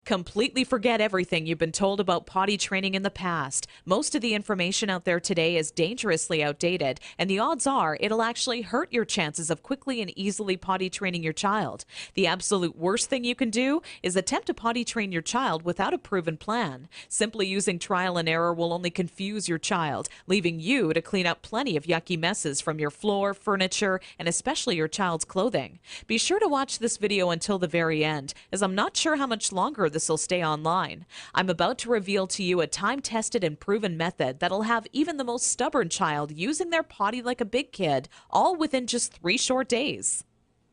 Completely forget everything you've been told about potty training in the past. Most of the information out there today is dangerously outdated, and the odds are it'll actually hurt your chances of quickly and easily potty training your child. The absolute worst thing you can do is attempt to potty train your child without a proven plan. Simply using trial and error will only confuse your child, leaving you to clean up plenty of yucky messes from your floor, furniture, and especially your child's clothing. Be sure to watch this video until the very end, as I'm not sure how much longer this will stay online. I'm about to reveal to you a time-tested and proven method that'll have even the most stubborn child using their potty like a big kid, all within just 3 short days.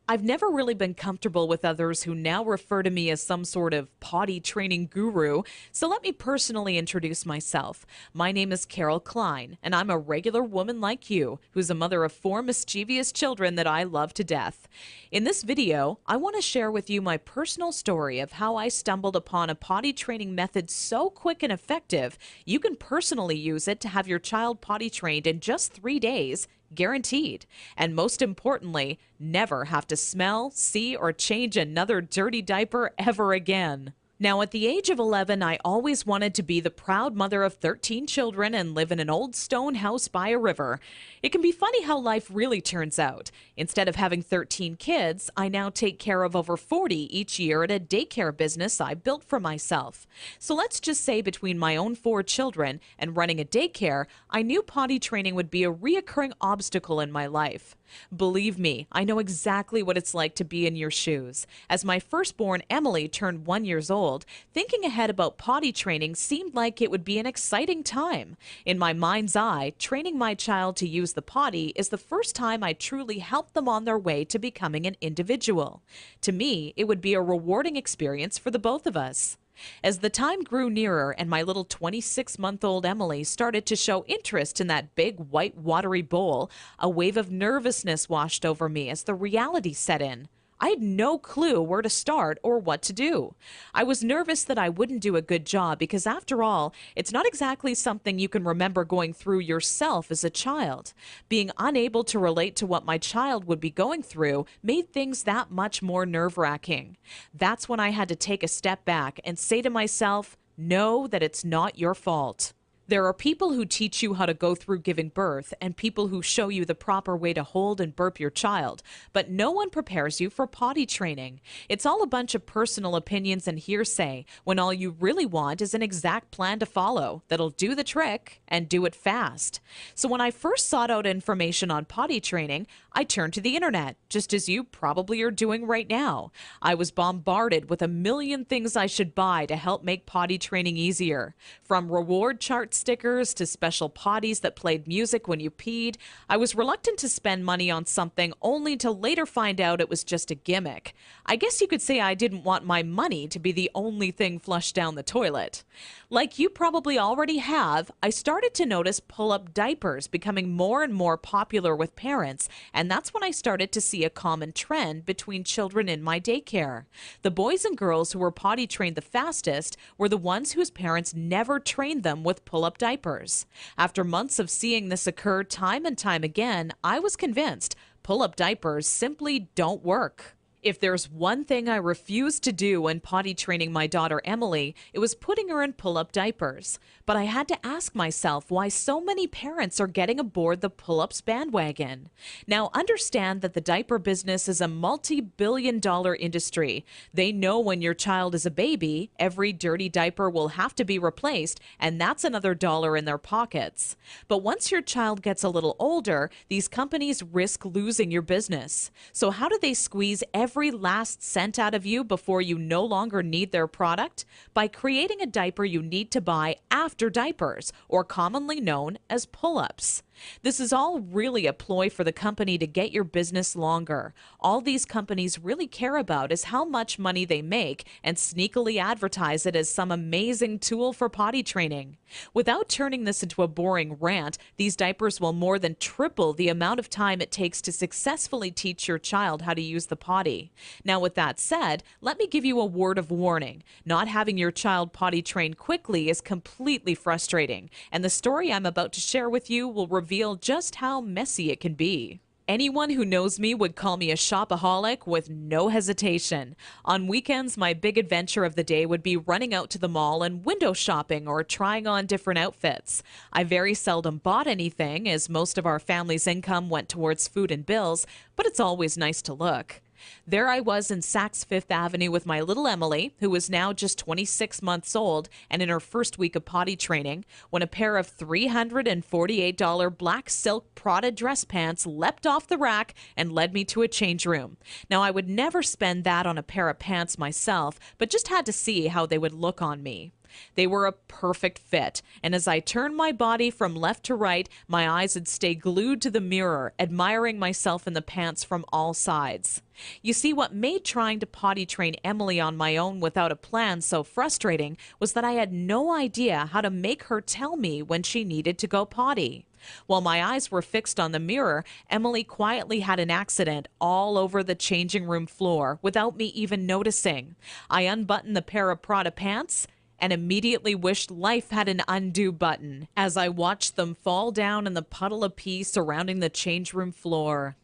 I've never really been comfortable with others who now refer to me as some sort of potty training guru, so let me personally introduce myself. My name is Carol Cline, and I'm a regular woman like you, who's a mother of 4 mischievous children that I love to death. In this video, I want to share with you my personal story of how I stumbled upon a potty training method so quick and effective, you can personally use it to have your child potty trained in just 3 days, guaranteed. And most importantly, never have to smell, see, or change another dirty diaper ever again. Now, at the age of 11, I always wanted to be the proud mother of 13 children and live in an old stone house by a river. It can be funny how life really turns out. Instead of having 13 kids, I now take care of over 40 each year at a daycare business I built for myself. So let's just say between my own 4 children and running a daycare, I knew potty training would be a reoccurring obstacle in my life. Believe me, I know exactly what it's like to be in your shoes. As my firstborn Emily turned 1 year old, thinking ahead about potty training seemed like it would be an exciting time. In my mind's eye, training my child to use the potty is the first time I truly helped them on their way to becoming an individual. To me, it would be a rewarding experience for the both of us. As the time grew nearer and my little 26-month-old Emily started to show interest in that big white watery bowl, a wave of nervousness washed over me as the reality set in. I had no clue where to start or what to do. I was nervous that I wouldn't do a good job because, after all, it's not exactly something you can remember going through yourself as a child. Being unable to relate to what my child would be going through made things that much more nerve-wracking. That's when I had to take a step back and say to myself, know that it's not your fault. There are people who teach you how to go through giving birth and people who show you the proper way to hold and burp your child, but no one prepares you for potty training. It's all a bunch of personal opinions and hearsay when all you really want is an exact plan to follow that'll do the trick and do it fast. So when I first sought out information on potty training, I turned to the internet, just as you probably are doing right now. I was bombarded with a million things I should buy to help make potty training easier. From reward chart stickers to special potties that played music when you peed, I was reluctant to spend money on something only to later find out it was just a gimmick. I guess you could say I didn't want my money to be the only thing flushed down the toilet. Like you probably already have, I started to notice pull-up diapers becoming more and more popular with parents, and that's when I started to see a common trend between children in my daycare. The boys and girls who were potty trained the fastest were the ones whose parents never trained them with pull-up diapers. After months of seeing this occur time and time again, I was convinced pull-up diapers simply don't work. If there's one thing I refused to do when potty training my daughter Emily, it was putting her in pull-up diapers. But I had to ask myself why so many parents are getting aboard the pull-ups bandwagon. Now, understand that the diaper business is a multi-billion-dollar industry. They know when your child is a baby, every dirty diaper will have to be replaced, and that's another dollar in their pockets. But once your child gets a little older, these companies risk losing your business. So how do they squeeze every last cent out of you before you no longer need their product? By creating a diaper you need to buy after diapers, or commonly known as pull-ups. This is all really a ploy for the company to get your business longer. All these companies really care about is how much money they make and sneakily advertise it as some amazing tool for potty training. Without turning this into a boring rant, these diapers will more than triple the amount of time it takes to successfully teach your child how to use the potty. Now, with that said, let me give you a word of warning. Not having your child potty trained quickly is completely frustrating, and the story I'm about to share with you will reveal just how messy it can be. Anyone who knows me would call me a shopaholic with no hesitation. On weekends, my big adventure of the day would be running out to the mall and window shopping or trying on different outfits. I very seldom bought anything, as most of our family's income went towards food and bills, but it's always nice to look. There I was in Saks Fifth Avenue with my little Emily, who was now just 26 months old and in her first week of potty training, when a pair of $348 black silk Prada dress pants leapt off the rack and led me to a change room. Now, I would never spend that on a pair of pants myself, but just had to see how they would look on me. They were a perfect fit, and as I turned my body from left to right, my eyes would stay glued to the mirror, admiring myself in the pants from all sides. You see, what made trying to potty train Emily on my own without a plan so frustrating was that I had no idea how to make her tell me when she needed to go potty. While my eyes were fixed on the mirror, Emily quietly had an accident all over the changing room floor without me even noticing. I unbuttoned the pair of Prada pants and immediately wished life had an undo button as I watched them fall down in the puddle of pee surrounding the change room floor.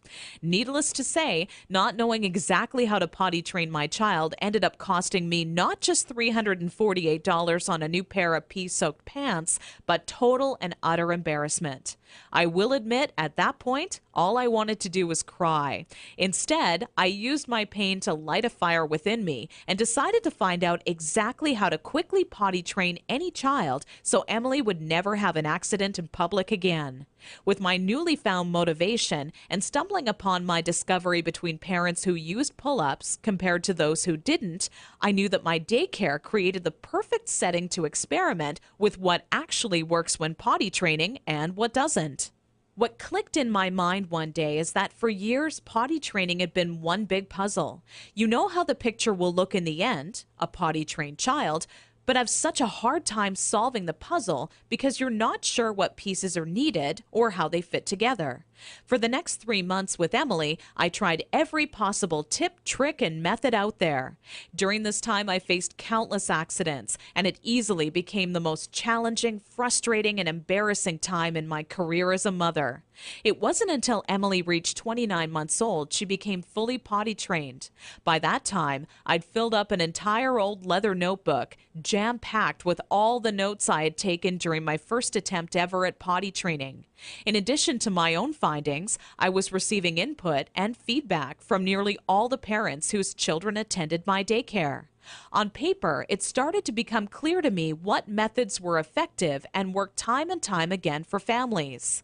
Needless to say, not knowing exactly how to potty train my child ended up costing me not just $348 on a new pair of pee-soaked pants, but total and utter embarrassment. I will admit, at that point, all I wanted to do was cry. Instead, I used my pain to light a fire within me and decided to find out exactly how to quickly potty train any child so Emily would never have an accident in public again. With my newly found motivation and stumbling upon my discovery between parents who used pull-ups compared to those who didn't, I knew that my daycare created the perfect setting to experiment with what actually works when potty training and what doesn't. What clicked in my mind one day is that for years, potty training had been one big puzzle. You know how the picture will look in the end, a potty trained child, but have such a hard time solving the puzzle because you're not sure what pieces are needed or how they fit together. For the next 3 months with Emily, I tried every possible tip, trick, and method out there. During this time, I faced countless accidents, and it easily became the most challenging, frustrating, and embarrassing time in my career as a mother. It wasn't until Emily reached 29 months old she became fully potty trained. By that time, I'd filled up an entire old leather notebook, jam-packed with all the notes I had taken during my first attempt ever at potty training. In addition to my own findings, I was receiving input and feedback from nearly all the parents whose children attended my daycare. On paper, it started to become clear to me what methods were effective and worked time and time again for families.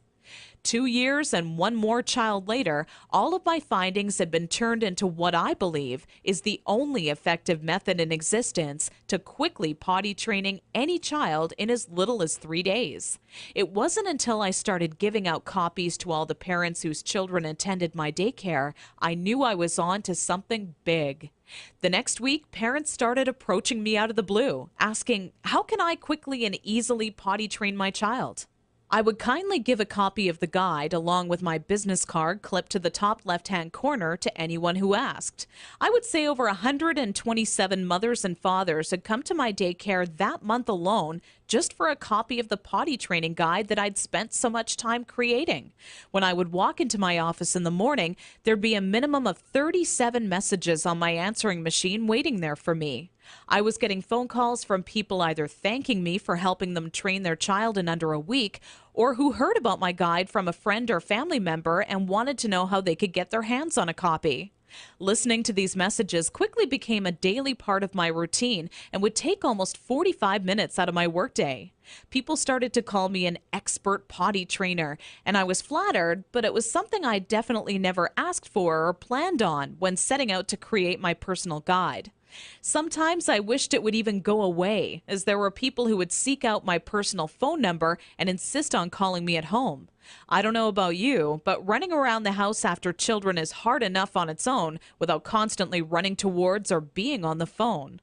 2 years and one more child later, all of my findings had been turned into what I believe is the only effective method in existence to quickly potty training any child in as little as 3 days. It wasn't until I started giving out copies to all the parents whose children attended my daycare I knew I was on to something big. The next week, parents started approaching me out of the blue, asking, how can I quickly and easily potty train my child? I would kindly give a copy of the guide along with my business card clipped to the top left-hand corner to anyone who asked. I would say over 127 mothers and fathers had come to my daycare that month alone just for a copy of the potty training guide that I'd spent so much time creating. When I would walk into my office in the morning, there'd be a minimum of 37 messages on my answering machine waiting there for me. I was getting phone calls from people either thanking me for helping them train their child in under a week or who heard about my guide from a friend or family member and wanted to know how they could get their hands on a copy. Listening to these messages quickly became a daily part of my routine and would take almost 45 minutes out of my workday. People started to call me an expert potty trainer, and I was flattered, but it was something I definitely never asked for or planned on when setting out to create my personal guide. Sometimes I wished it would even go away, as there were people who would seek out my personal phone number and insist on calling me at home. I don't know about you, but running around the house after children is hard enough on its own without constantly running towards or being on the phone.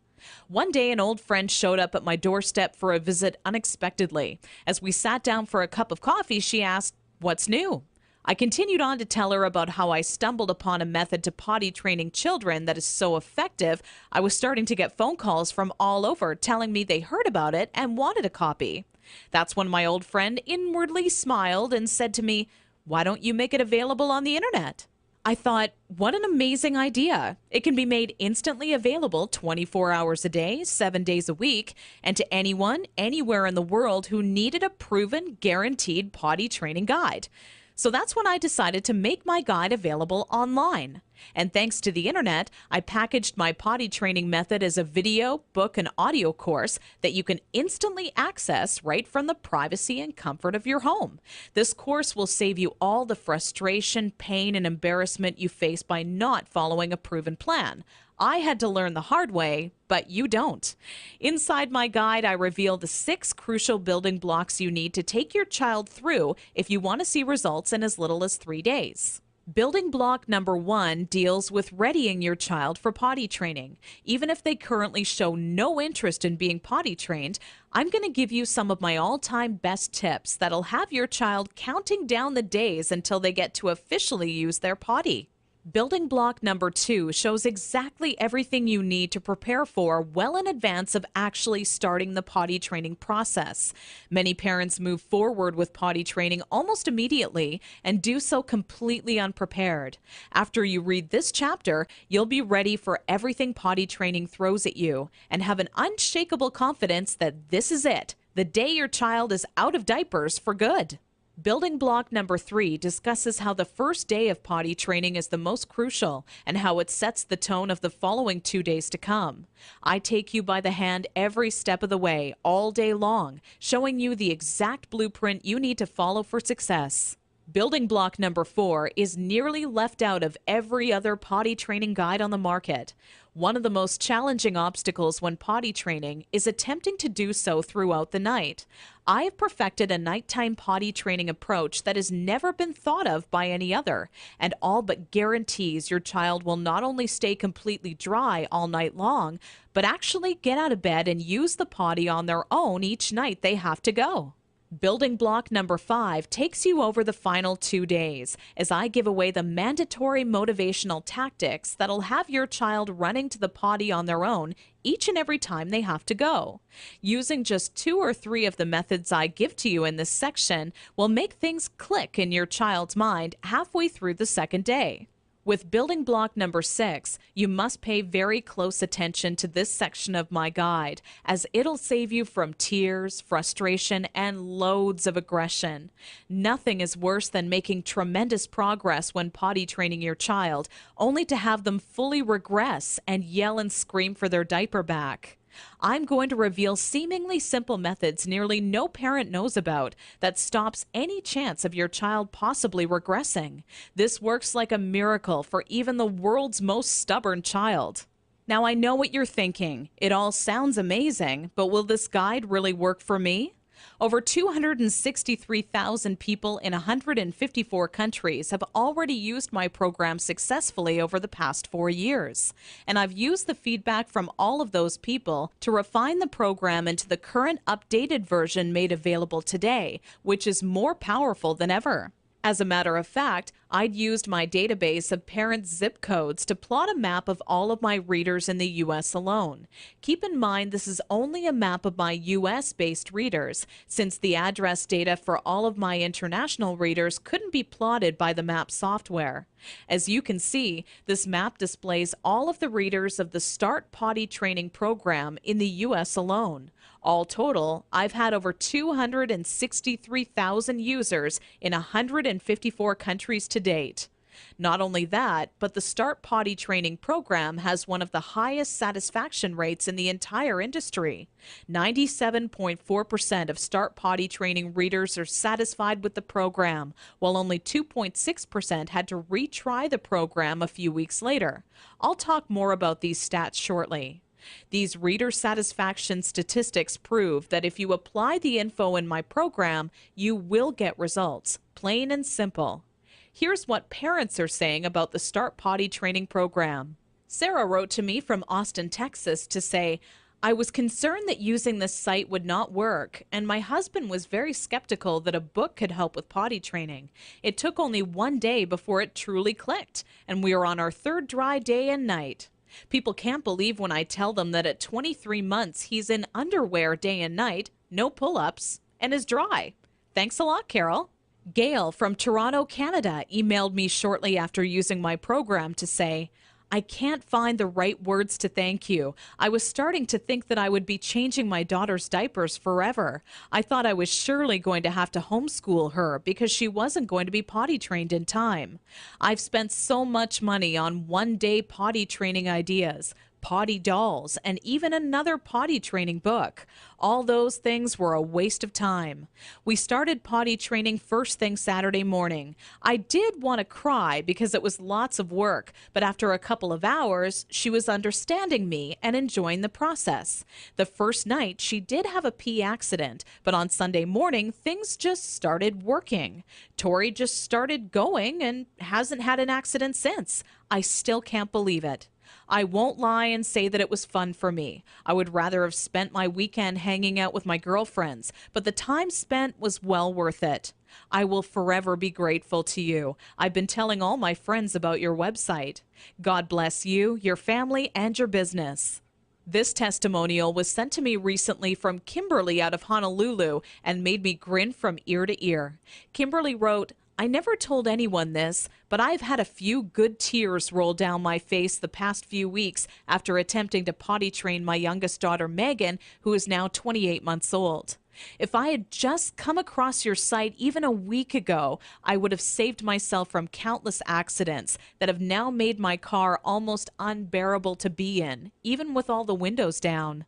One day, an old friend showed up at my doorstep for a visit unexpectedly. As we sat down for a cup of coffee, she asked, "What's new?" I continued on to tell her about how I stumbled upon a method to potty training children that is so effective, I was starting to get phone calls from all over telling me they heard about it and wanted a copy. That's when my old friend inwardly smiled and said to me, Why don't you make it available on the internet? I thought, what an amazing idea. It can be made instantly available 24 hours a day, 7 days a week, and to anyone, anywhere in the world who needed a proven, guaranteed potty training guide. So that's when I decided to make my guide available online. And thanks to the internet, I packaged my potty training method as a video, book, and audio course that you can instantly access right from the privacy and comfort of your home. This course will save you all the frustration, pain, and embarrassment you face by not following a proven plan. I had to learn the hard way, but you don't. Inside my guide, I reveal the 6 crucial building blocks you need to take your child through if you want to see results in as little as 3 days. Building block number 1 deals with readying your child for potty training. Even if they currently show no interest in being potty trained, I'm going to give you some of my all-time best tips that'll have your child counting down the days until they get to officially use their potty. Building block number 2 shows exactly everything you need to prepare for well in advance of actually starting the potty training process. Many parents move forward with potty training almost immediately and do so completely unprepared. After you read this chapter, you'll be ready for everything potty training throws at you and have an unshakable confidence that this is it, the day your child is out of diapers for good. Building block number 3 discusses how the first day of potty training is the most crucial and how it sets the tone of the following 2 days to come. I take you by the hand every step of the way, all day long, showing you the exact blueprint you need to follow for success. Building block number 4 is nearly left out of every other potty training guide on the market. One of the most challenging obstacles when potty training is attempting to do so throughout the night. I have perfected a nighttime potty training approach that has never been thought of by any other, and all but guarantees your child will not only stay completely dry all night long, but actually get out of bed and use the potty on their own each night they have to go. Building block number 5 takes you over the final 2 days as I give away the mandatory motivational tactics that'll have your child running to the potty on their own each and every time they have to go. Using just 2 or 3 of the methods I give to you in this section will make things click in your child's mind halfway through the second day. With building block number 6, you must pay very close attention to this section of my guide, as it'll save you from tears, frustration, and loads of aggression. Nothing is worse than making tremendous progress when potty training your child, only to have them fully regress and yell and scream for their diaper back. I'm going to reveal seemingly simple methods nearly no parent knows about that stops any chance of your child possibly regressing. This works like a miracle for even the world's most stubborn child. Now, I know what you're thinking. It all sounds amazing, but will this guide really work for me? Over 263,000 people in 154 countries have already used my program successfully over the past 4 years. And I've used the feedback from all of those people to refine the program into the current updated version made available today, which is more powerful than ever. As a matter of fact, I'd used my database of parents' zip codes to plot a map of all of my readers in the U.S. alone. Keep in mind this is only a map of my U.S.-based readers, since the address data for all of my international readers couldn't be plotted by the map software. As you can see, this map displays all of the readers of the Start Potty Training program in the U.S. alone. All total, I've had over 263,000 users in 154 countries to date. Not only that, but the Start Potty Training program has one of the highest satisfaction rates in the entire industry. 97.4% of Start Potty Training readers are satisfied with the program, while only 2.6% had to retry the program a few weeks later. I'll talk more about these stats shortly. These reader satisfaction statistics prove that if you apply the info in my program, you will get results, plain and simple. Here's what parents are saying about the Start Potty Training program. Sarah wrote to me from Austin, Texas to say, I was concerned that using this site would not work, and my husband was very skeptical that a book could help with potty training. It took only 1 day before it truly clicked, and we are on our 3rd dry day and night. People can't believe when I tell them that at 23 months he's in underwear day and night, no pull-ups, and is dry. Thanks a lot, Carol. Gail from Toronto, Canada, emailed me shortly after using my program to say, I can't find the right words to thank you. I was starting to think that I would be changing my daughter's diapers forever. I thought I was surely going to have to homeschool her because she wasn't going to be potty trained in time. I've spent so much money on one-day potty training ideas, potty dolls, and even another potty training book. All those things were a waste of time. We started potty training first thing Saturday morning. I did want to cry because it was lots of work, but after a couple of hours, she was understanding me and enjoying the process. The first night, she did have a pee accident, but on Sunday morning, things just started working. Tori just started going and hasn't had an accident since. I still can't believe it. I won't lie and say that it was fun for me. I would rather have spent my weekend hanging out with my girlfriends, but the time spent was well worth it. I will forever be grateful to you. I've been telling all my friends about your website. God bless you, your family, and your business. This testimonial was sent to me recently from Kimberly out of Honolulu and made me grin from ear to ear. Kimberly wrote, I never told anyone this, but I've had a few good tears roll down my face the past few weeks after attempting to potty train my youngest daughter, Megan, who is now 28 months old. If I had just come across your site even a week ago, I would have saved myself from countless accidents that have now made my car almost unbearable to be in, even with all the windows down.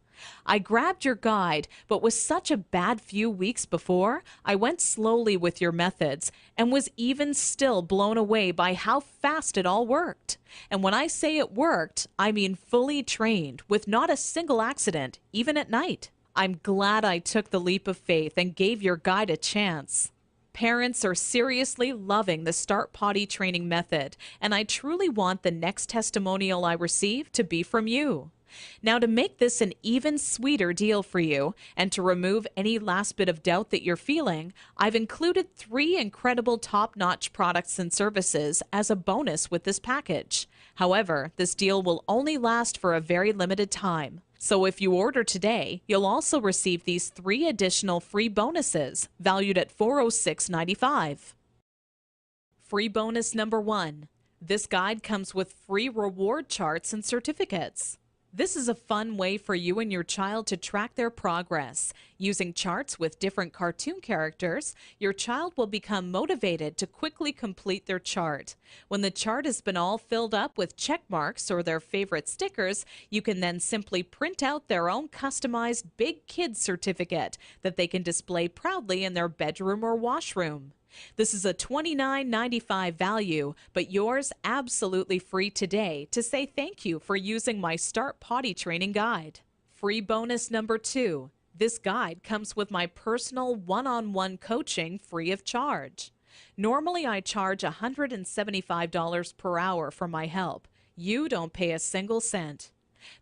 I grabbed your guide, but with such a bad few weeks before, I went slowly with your methods and was even still blown away by how fast it all worked. And when I say it worked, I mean fully trained, with not a single accident, even at night. I'm glad I took the leap of faith and gave your guide a chance. Parents are seriously loving the Start Potty Training method, and I truly want the next testimonial I receive to be from you. Now, to make this an even sweeter deal for you and to remove any last bit of doubt that you're feeling, I've included 3 incredible top-notch products and services as a bonus with this package. However, this deal will only last for a very limited time. So if you order today, you'll also receive these 3 additional free bonuses valued at $406.95. Free bonus number 1. This guide comes with free reward charts and certificates. This is a fun way for you and your child to track their progress. Using charts with different cartoon characters, your child will become motivated to quickly complete their chart. When the chart has been all filled up with check marks or their favorite stickers, you can then simply print out their own customized Big Kids certificate that they can display proudly in their bedroom or washroom. This is a $29.95 value, but yours absolutely free today to say thank you for using my Start Potty Training guide. Free bonus number 2. This guide comes with my personal one-on-one coaching free of charge. Normally, I charge $175 per hour for my help. You don't pay a single cent.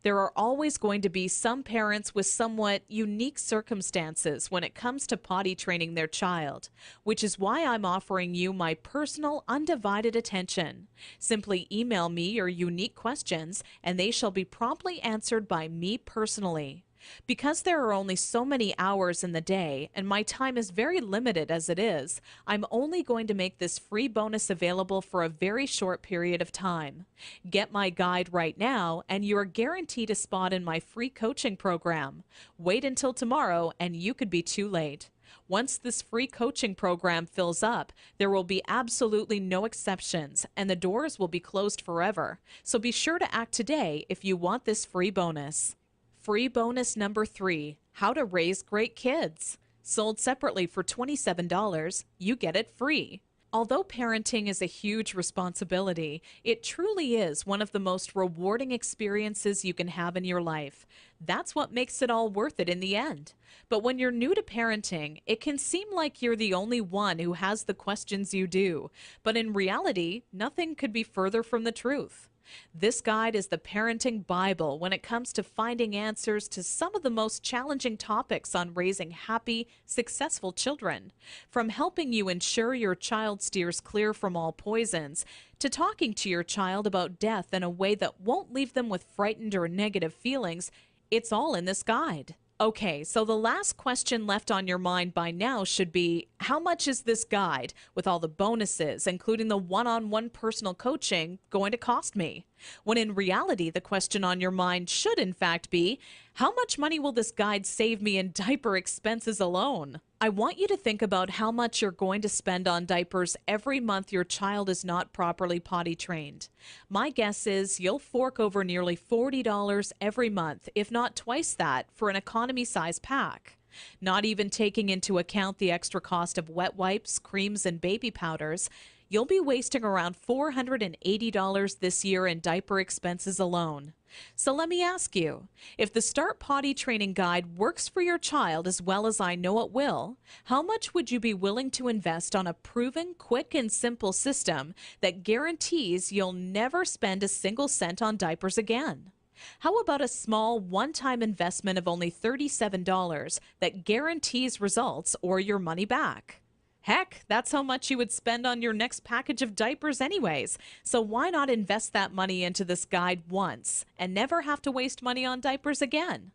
There are always going to be some parents with somewhat unique circumstances when it comes to potty training their child, which is why I'm offering you my personal undivided attention. Simply email me your unique questions and they shall be promptly answered by me personally. Because there are only so many hours in the day and my time is very limited as it is, I'm only going to make this free bonus available for a very short period of time. Get my guide right now and you are guaranteed a spot in my free coaching program. Wait until tomorrow and you could be too late. Once this free coaching program fills up, there will be absolutely no exceptions and the doors will be closed forever. So be sure to act today if you want this free bonus. Free bonus number 3, How to Raise Great Kids. Sold separately for $27, you get it free. Although parenting is a huge responsibility, it truly is one of the most rewarding experiences you can have in your life. That's what makes it all worth it in the end. But when you're new to parenting, it can seem like you're the only one who has the questions you do. But in reality, nothing could be further from the truth. This guide is the parenting Bible when it comes to finding answers to some of the most challenging topics on raising happy, successful children. From helping you ensure your child steers clear from all poisons, to talking to your child about death in a way that won't leave them with frightened or negative feelings, it's all in this guide. Okay, so the last question left on your mind by now should be, how much is this guide, with all the bonuses, including the one-on-one personal coaching, going to cost me? When in reality, the question on your mind should in fact be, how much money will this guide save me in diaper expenses alone? I want you to think about how much you're going to spend on diapers every month your child is not properly potty trained. My guess is you'll fork over nearly $40 every month, if not twice that, for an economy size pack. Not even taking into account the extra cost of wet wipes, creams, and baby powders, you'll be wasting around $480 this year in diaper expenses alone. So let me ask you, if the Start Potty Training Guide works for your child as well as I know it will, how much would you be willing to invest on a proven, quick, and simple system that guarantees you'll never spend a single cent on diapers again? How about a small one-time investment of only $37 that guarantees results or your money back? Heck, that's how much you would spend on your next package of diapers anyways. So why not invest that money into this guide once and never have to waste money on diapers again?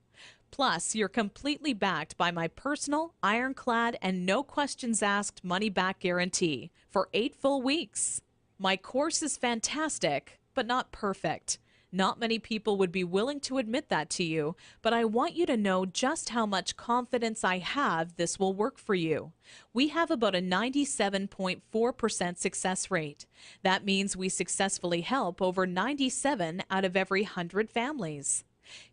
Plus, you're completely backed by my personal, ironclad, and no questions asked money-back guarantee for 8 full weeks. My course is fantastic, but not perfect. Not many people would be willing to admit that to you, but I want you to know just how much confidence I have this will work for you. We have about a 97.4% success rate. That means we successfully help over 97 out of every 100 families.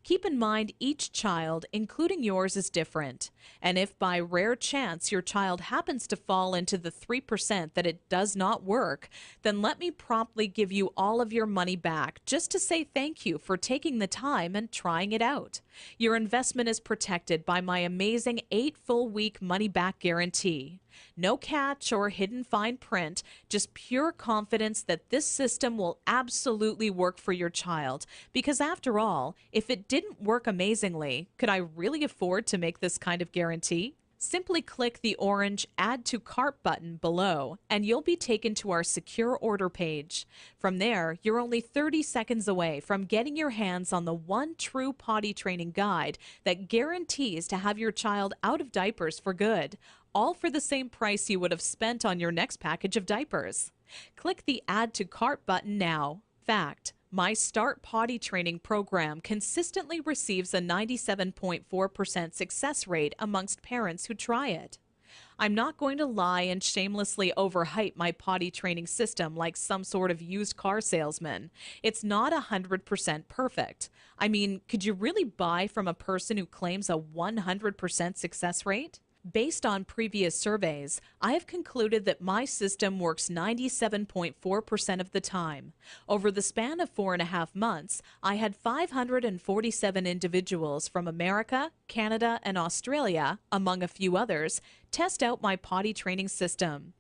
Keep in mind each child, including yours, is different. And if by rare chance your child happens to fall into the 3% that it does not work, then let me promptly give you all of your money back just to say thank you for taking the time and trying it out. Your investment is protected by my amazing 8 full week money back guarantee. No catch or hidden fine print, just pure confidence that this system will absolutely work for your child. Because after all, if it didn't work amazingly, could I really afford to make this kind of guarantee? Simply click the orange Add to Cart button below, and you'll be taken to our secure order page. From there, you're only 30 seconds away from getting your hands on the one true potty training guide that guarantees to have your child out of diapers for good, all for the same price you would have spent on your next package of diapers. Click the Add to Cart button now. Fact: my Start Potty Training program consistently receives a 97.4% success rate amongst parents who try it. I'm not going to lie and shamelessly overhype my potty training system like some sort of used car salesman. It's not 100% perfect. I mean, could you really buy from a person who claims a 100% success rate? Based on previous surveys, I have concluded that my system works 97.4% of the time. Over the span of 4.5 months, I had 547 individuals from America, Canada, and Australia, among a few others, test out my potty training system.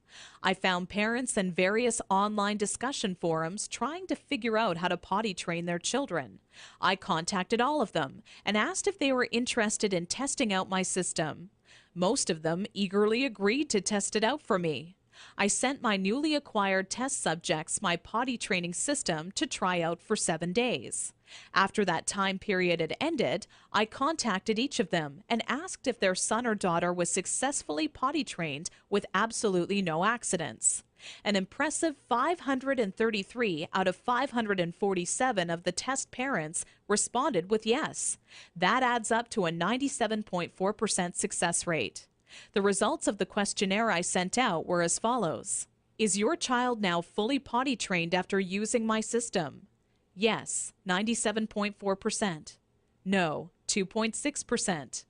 I found parents in various online discussion forums trying to figure out how to potty train their children. I contacted all of them and asked if they were interested in testing out my system. Most of them eagerly agreed to test it out for me. I sent my newly acquired test subjects my potty training system to try out for 7 days. After that time period had ended, I contacted each of them and asked if their son or daughter was successfully potty trained with absolutely no accidents. An impressive 533 out of 547 of the test parents responded with yes. That adds up to a 97.4% success rate. The results of the questionnaire I sent out were as follows. Is your child now fully potty trained after using my system? Yes, 97.4%. No, 2.6%.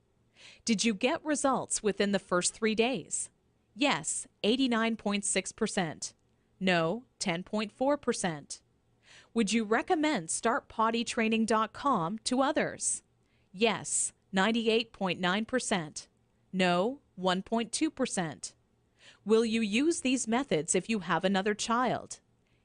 Did you get results within the first 3 days? Yes, 89.6%. No, 10.4%. Would you recommend StartPottyTraining.com to others? Yes, 98.9%. No, 1.2%. Will you use these methods if you have another child?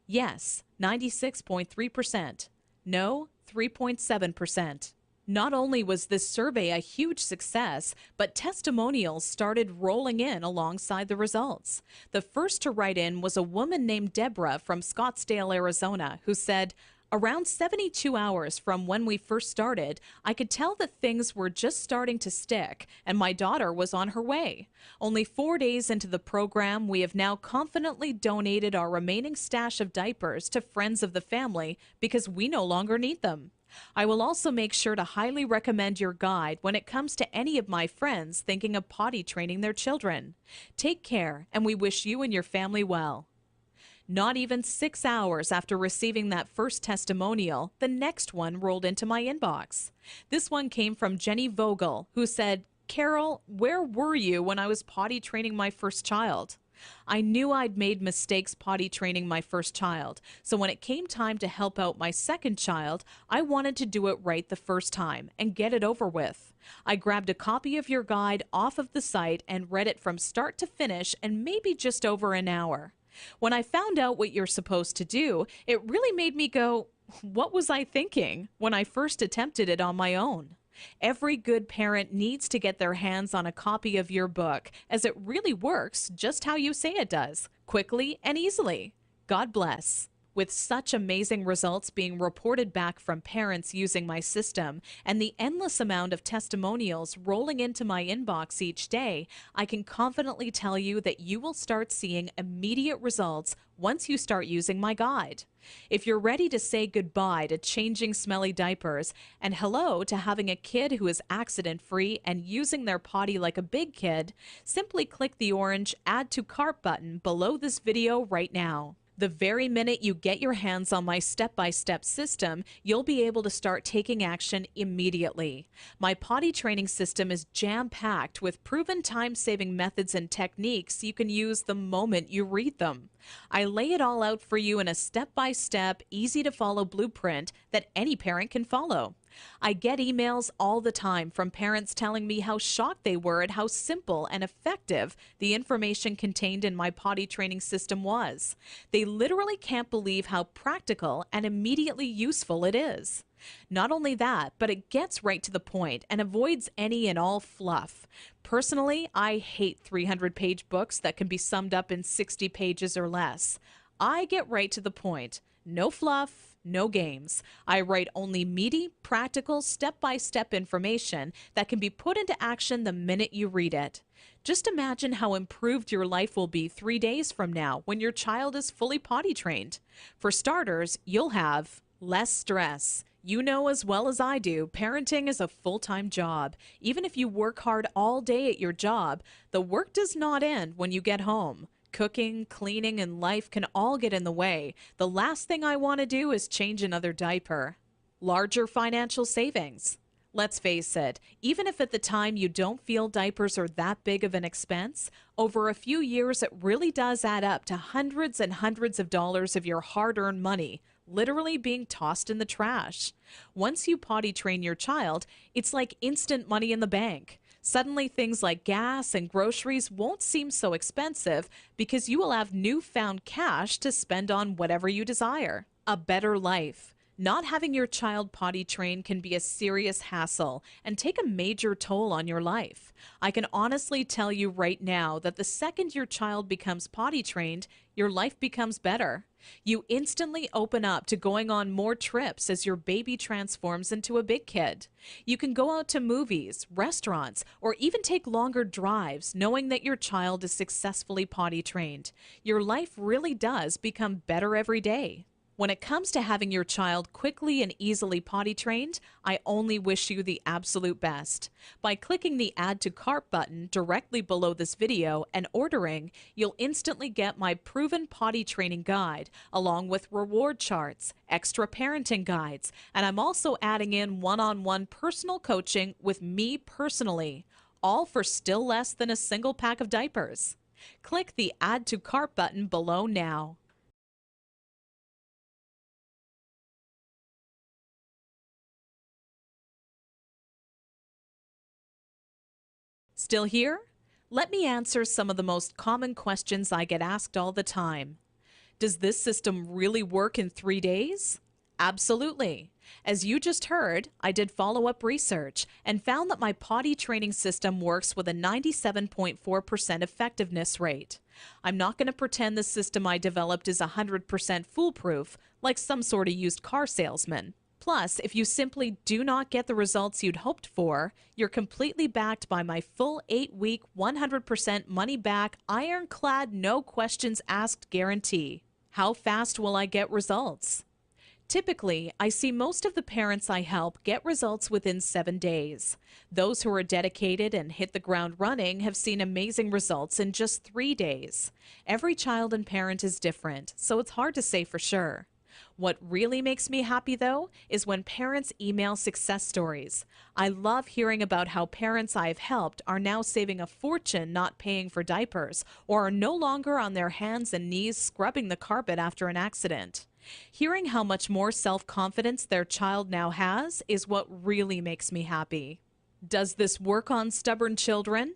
Yes, 96.3%. No, 3.7%. Not only was this survey a huge success, but testimonials started rolling in alongside the results. The first to write in was a woman named Deborah from Scottsdale, Arizona, who said, Around 72 hours from when we first started, I could tell that things were just starting to stick, and my daughter was on her way. Only 4 days into the program, we have now confidently donated our remaining stash of diapers to friends of the family because we no longer need them. I will also make sure to highly recommend your guide when it comes to any of my friends thinking of potty training their children. Take care, and we wish you and your family well. Not even 6 hours after receiving that first testimonial, the next one rolled into my inbox. This one came from Jenny Vogel, who said, "Carol, where were you when I was potty training my first child?" I knew I'd made mistakes potty training my first child, so when it came time to help out my second child, I wanted to do it right the first time and get it over with. I grabbed a copy of your guide off of the site and read it from start to finish in maybe just over an hour. When I found out what you're supposed to do, it really made me go, what was I thinking when I first attempted it on my own? Every good parent needs to get their hands on a copy of your book, as it really works just how you say it does, quickly and easily. God bless. With such amazing results being reported back from parents using my system and the endless amount of testimonials rolling into my inbox each day, I can confidently tell you that you will start seeing immediate results once you start using my guide. If you're ready to say goodbye to changing smelly diapers and hello to having a kid who is accident-free and using their potty like a big kid, simply click the orange Add to Cart button below this video right now. The very minute you get your hands on my step-by-step system, you'll be able to start taking action immediately. My potty training system is jam-packed with proven time-saving methods and techniques you can use the moment you read them. I lay it all out for you in a step-by-step, easy-to-follow blueprint that any parent can follow. I get emails all the time from parents telling me how shocked they were at how simple and effective the information contained in my potty training system was. They literally can't believe how practical and immediately useful it is. Not only that, but it gets right to the point and avoids any and all fluff. Personally, I hate 300-page books that can be summed up in 60 pages or less. I get right to the point. No fluff, no games. I write only meaty, practical, step-by-step information that can be put into action the minute you read it. Just imagine how improved your life will be 3 days from now when your child is fully potty trained. For starters, you'll have less stress. You know as well as I do, parenting is a full-time job. Even if you work hard all day at your job, the work does not end when you get home. Cooking, cleaning, and life can all get in the way. The last thing I want to do is change another diaper. Larger financial savings. Let's face it, even if at the time you don't feel diapers are that big of an expense, over a few years it really does add up to hundreds and hundreds of dollars of your hard-earned money, literally being tossed in the trash. Once you potty train your child, it's like instant money in the bank. Suddenly things like gas and groceries won't seem so expensive because you will have newfound cash to spend on whatever you desire. A better life. Not having your child potty trained can be a serious hassle and take a major toll on your life. I can honestly tell you right now that the second your child becomes potty trained, your life becomes better. You instantly open up to going on more trips as your baby transforms into a big kid. You can go out to movies, restaurants, or even take longer drives knowing that your child is successfully potty trained. Your life really does become better every day. When it comes to having your child quickly and easily potty trained, I only wish you the absolute best. By clicking the Add to Cart button directly below this video and ordering, you'll instantly get my proven potty training guide, along with reward charts, extra parenting guides, and I'm also adding in one-on-one personal coaching with me personally, all for still less than a single pack of diapers. Click the Add to Cart button below now. Still here? Let me answer some of the most common questions I get asked all the time. Does this system really work in 3 days? Absolutely. As you just heard, I did follow-up research and found that my potty training system works with a 97.4% effectiveness rate. I'm not going to pretend the system I developed is 100% foolproof, like some sort of used car salesman. Plus, if you simply do not get the results you'd hoped for, you're completely backed by my full 8-week, 100% money-back, ironclad, no questions asked guarantee. How fast will I get results? Typically, I see most of the parents I help get results within 7 days. Those who are dedicated and hit the ground running have seen amazing results in just 3 days. Every child and parent is different, so it's hard to say for sure. What really makes me happy, though, is when parents email success stories. I love hearing about how parents I've helped are now saving a fortune not paying for diapers or are no longer on their hands and knees scrubbing the carpet after an accident. Hearing how much more self-confidence their child now has is what really makes me happy. Does this work on stubborn children?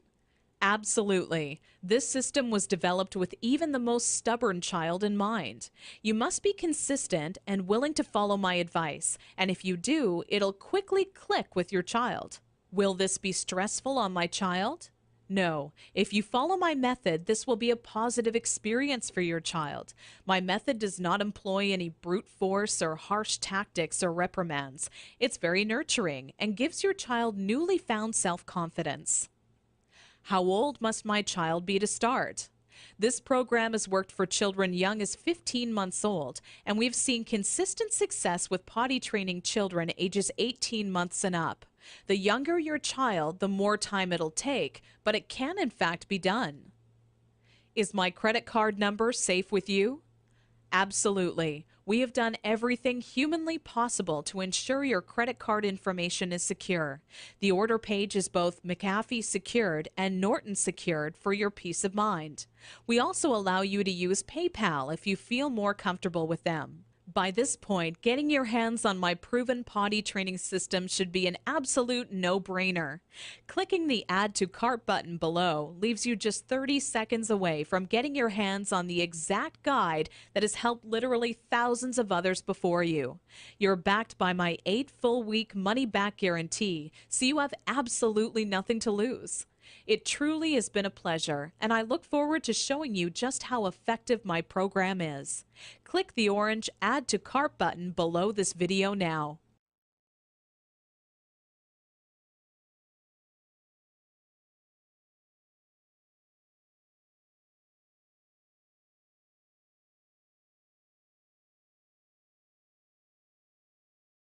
Absolutely. This system was developed with even the most stubborn child in mind. You must be consistent and willing to follow my advice, and if you do, it'll quickly click with your child. Will this be stressful on my child? No. If you follow my method, this will be a positive experience for your child. My method does not employ any brute force or harsh tactics or reprimands. It's very nurturing and gives your child newly found self-confidence. How old must my child be to start? This program has worked for children young as 15 months old, and we've seen consistent success with potty training children ages 18 months and up. The younger your child, the more time it'll take, but it can in fact be done. Is my credit card number safe with you? Absolutely. We have done everything humanly possible to ensure your credit card information is secure. The order page is both McAfee secured and Norton secured for your peace of mind. We also allow you to use PayPal if you feel more comfortable with them. By this point, getting your hands on my proven potty training system should be an absolute no-brainer. Clicking the Add to Cart button below leaves you just 30 seconds away from getting your hands on the exact guide that has helped literally thousands of others before you. You're backed by my 8 full-week money-back guarantee, so you have absolutely nothing to lose. It truly has been a pleasure, and I look forward to showing you just how effective my program is. Click the orange Add to Cart button below this video now.